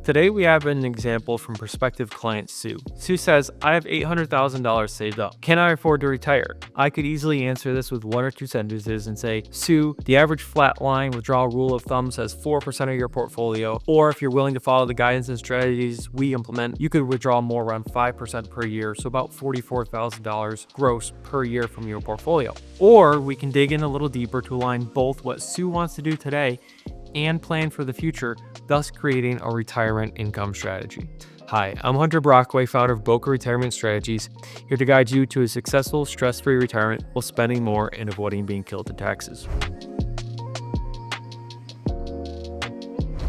Today we have an example from prospective client Sue. Sue says, I have $800,000 saved up. Can I afford to retire? I could easily answer this with one or two sentences and say, Sue, the average flat line withdrawal rule of thumb says 4% of your portfolio, or if you're willing to follow the guidance and strategies we implement, you could withdraw more around 5% per year, so about $44,000 gross per year from your portfolio. Or we can dig in a little deeper to align both what Sue wants to do today and plan for the future, thus creating a retirement income strategy. Hi, I'm Hunter Brockway, founder of Boca Retirement Strategies, here to guide you to a successful, stress-free retirement while spending more and avoiding being killed in taxes.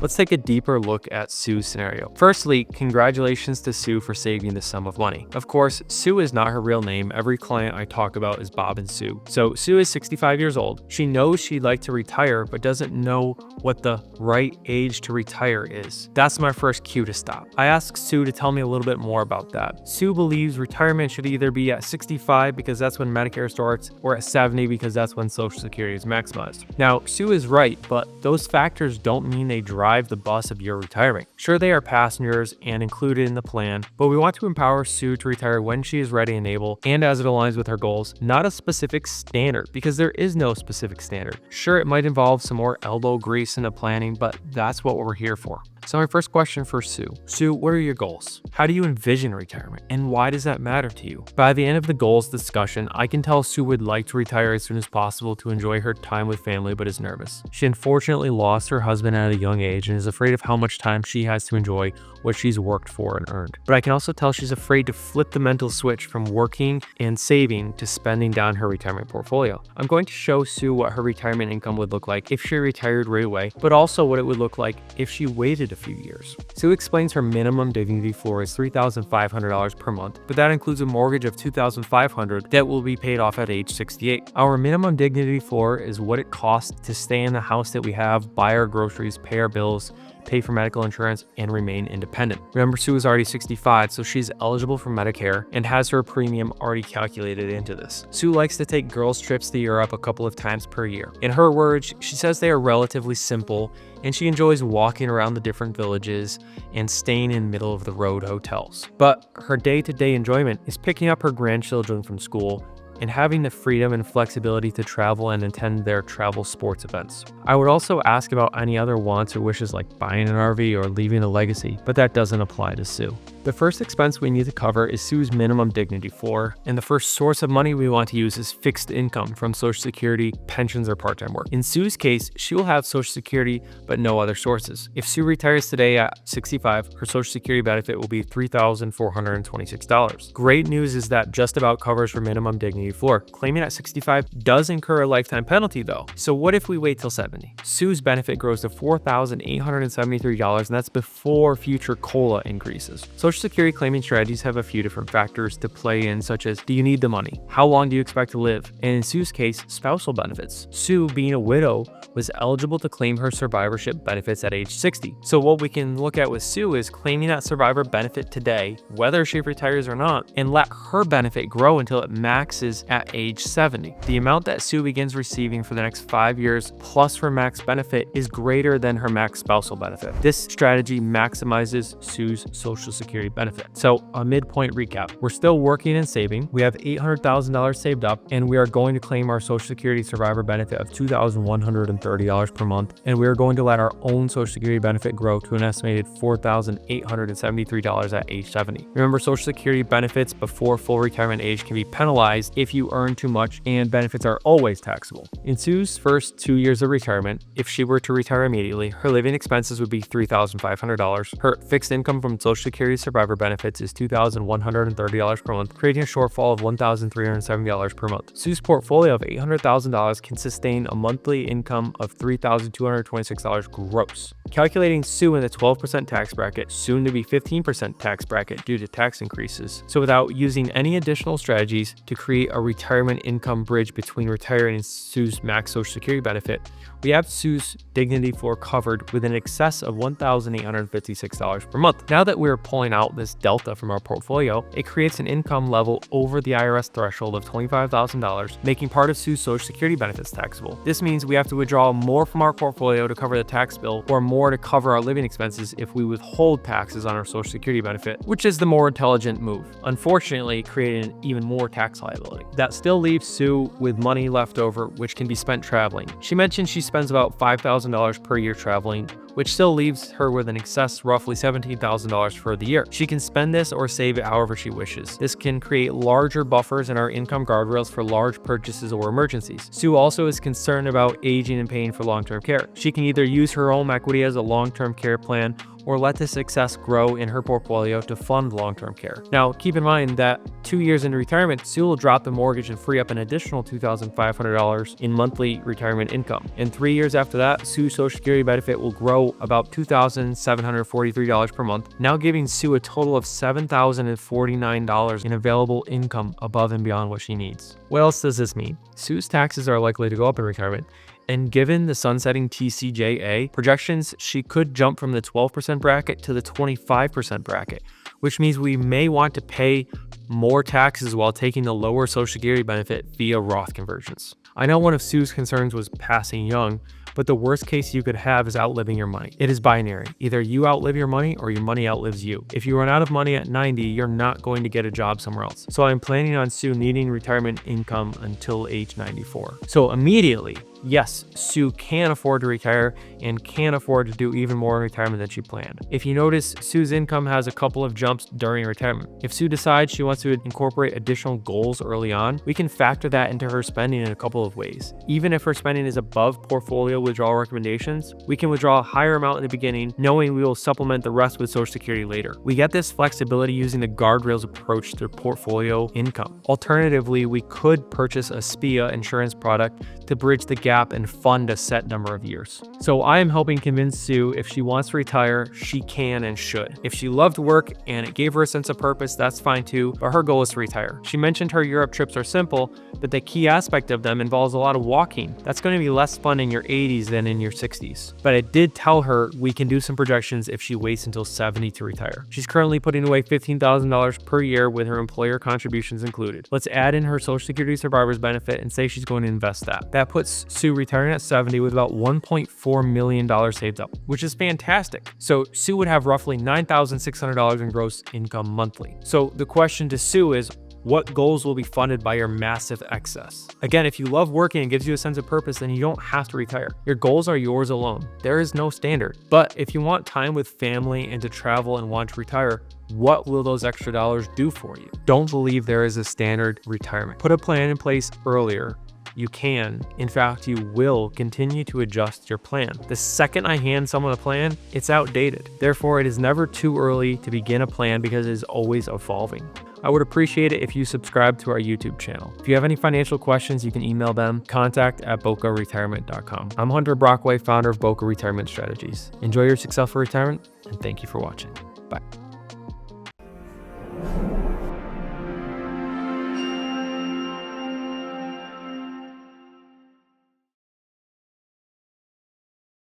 Let's take a deeper look at Sue's scenario. Firstly, congratulations to Sue for saving this sum of money. Of course, Sue is not her real name. Every client I talk about is Bob and Sue. So Sue is 65 years old. She knows she'd like to retire, but doesn't know what the right age to retire is. That's my first cue to stop. I asked Sue to tell me a little bit more about that. Sue believes retirement should either be at 65 because that's when Medicare starts, or at 70 because that's when Social Security is maximized. Now, Sue is right, but those factors don't mean they drive the bus of your retirement. Sure, they are passengers and included in the plan, but we want to empower Sue to retire when she is ready and able, and as it aligns with her goals, not a specific standard, because there is no specific standard. Sure, it might involve some more elbow grease in the planning, but that's what we're here for. So my first question for Sue. Sue, what are your goals? How do you envision retirement? And why does that matter to you? By the end of the goals discussion, I can tell Sue would like to retire as soon as possible to enjoy her time with family, but is nervous. She unfortunately lost her husband at a young age and is afraid of how much time she has to enjoy what she's worked for and earned. But I can also tell she's afraid to flip the mental switch from working and saving to spending down her retirement portfolio. I'm going to show Sue what her retirement income would look like if she retired right away, but also what it would look like if she waited a few years. Sue explains her minimum dignity floor is $3,500 per month, but that includes a mortgage of $2,500 that will be paid off at age 68. Our minimum dignity floor is what it costs to stay in the house that we have, buy our groceries, pay our bills, pay for medical insurance, and remain independent. Remember, Sue is already 65, so she's eligible for Medicare and has her premium already calculated into this. Sue likes to take girls' trips to Europe a couple of times per year. In her words, she says they are relatively simple, and she enjoys walking around the different villages and staying in middle-of-the-road hotels. But her day-to-day enjoyment is picking up her grandchildren from school and having the freedom and flexibility to travel and attend their travel sports events. I would also ask about any other wants or wishes like buying an RV or leaving a legacy, but that doesn't apply to Sue. The first expense we need to cover is Sue's minimum dignity floor, and the first source of money we want to use is fixed income from Social Security, pensions, or part-time work. In Sue's case, she will have Social Security, but no other sources. If Sue retires today at 65, her Social Security benefit will be $3,426. Great news is that just about covers her minimum dignity floor. Claiming at 65 does incur a lifetime penalty though. So what if we wait till 70? Sue's benefit grows to $4,873, and that's before future COLA increases. Social Security claiming strategies have a few different factors to play in, such as, do you need the money? How long do you expect to live? And in Sue's case, spousal benefits. Sue, being a widow, was eligible to claim her survivorship benefits at age 60. So what we can look at with Sue is claiming that survivor benefit today, whether she retires or not, and let her benefit grow until it maxes at age 70. The amount that Sue begins receiving for the next 5 years plus her max benefit is greater than her max spousal benefit. This strategy maximizes Sue's Social Security benefit. So a midpoint recap, we're still working and saving. We have $800,000 saved up, and we are going to claim our Social Security survivor benefit of $2,130 per month, and we are going to let our own Social Security benefit grow to an estimated $4,873 at age 70. Remember, Social Security benefits before full retirement age can be penalized if you earn too much, and benefits are always taxable. In Sue's first 2 years of retirement, if she were to retire immediately, her living expenses would be $3,500. Her fixed income from Social Security survivor benefits is $2,130 per month, creating a shortfall of $1,370 per month. Sue's portfolio of $800,000 can sustain a monthly income of $3,226 gross. Calculating Sue in the 12% tax bracket, soon to be 15% tax bracket due to tax increases. So without using any additional strategies to create a retirement income bridge between retiring and Sue's max Social Security benefit, we have Sue's Dignity Floor covered with an excess of $1,856 per month. Now that we're pulling out this delta from our portfolio, it creates an income level over the IRS threshold of $25,000, making part of Sue's Social Security benefits taxable. This means we have to withdraw more from our portfolio to cover the tax bill, or more to cover our living expenses if we withhold taxes on our Social Security benefit, which is the more intelligent move, unfortunately creating even more tax liability. That still leaves Sue with money left over, which can be spent traveling. She mentioned she spends about $5,000 per year traveling, which still leaves her with an excess roughly $17,000 for the year. She can spend this or save it however she wishes. This can create larger buffers in our income guardrails for large purchases or emergencies. Sue also is concerned about aging and paying for long-term care. She can either use her home equity as a long-term care plan or let this excess grow in her portfolio to fund long-term care. Now, keep in mind that 2 years into retirement, Sue will drop the mortgage and free up an additional $2,500 in monthly retirement income. And 3 years after that, Sue's Social Security benefit will grow about $2,743 per month, now giving Sue a total of $7,049 in available income above and beyond what she needs. What else does this mean? Sue's taxes are likely to go up in retirement, and given the sunsetting TCJA projections, she could jump from the 12% bracket to the 25% bracket, which means we may want to pay more taxes while taking the lower Social Security benefit via Roth conversions. I know one of Sue's concerns was passing young, but the worst case you could have is outliving your money. It is binary. Either you outlive your money or your money outlives you. If you run out of money at 90, you're not going to get a job somewhere else. So I'm planning on Sue needing retirement income until age 94. So immediately, yes, Sue can afford to retire and can afford to do even more in retirement than she planned. If you notice, Sue's income has a couple of jumps during retirement. If Sue decides she wants to incorporate additional goals early on, we can factor that into her spending in a couple of ways. Even if her spending is above portfolio withdrawal recommendations, we can withdraw a higher amount in the beginning, knowing we will supplement the rest with Social Security later. We get this flexibility using the Guardrails approach to portfolio income. Alternatively, we could purchase a SPIA insurance product to bridge the gap and fund a set number of years. So I am helping convince Sue if she wants to retire, she can and should. If she loved work and it gave her a sense of purpose, that's fine too, but her goal is to retire. She mentioned her Europe trips are simple, but the key aspect of them involves a lot of walking. That's going to be less fun in your 80s than in your 60s. But I did tell her we can do some projections if she waits until 70 to retire. She's currently putting away $15,000 per year with her employer contributions included. Let's add in her Social Security survivor's benefit and say she's going to invest that. That puts Sue retiring at 70 with about $1.4 million saved up, which is fantastic. So Sue would have roughly $9,600 in gross income monthly. So the question to Sue is, what goals will be funded by your massive excess? Again, if you love working and gives you a sense of purpose, then you don't have to retire. Your goals are yours alone. There is no standard. But if you want time with family and to travel and want to retire, what will those extra dollars do for you? Don't believe there is a standard retirement. Put a plan in place earlier. You can, in fact, you will continue to adjust your plan. The second I hand someone a plan, it's outdated. Therefore, it is never too early to begin a plan because it is always evolving. I would appreciate it if you subscribe to our YouTube channel. If you have any financial questions, you can email them, contact@bocaretirement.com. I'm Hunter Brockway, founder of Boca Retirement Strategies. Enjoy your successful retirement, and thank you for watching. Bye.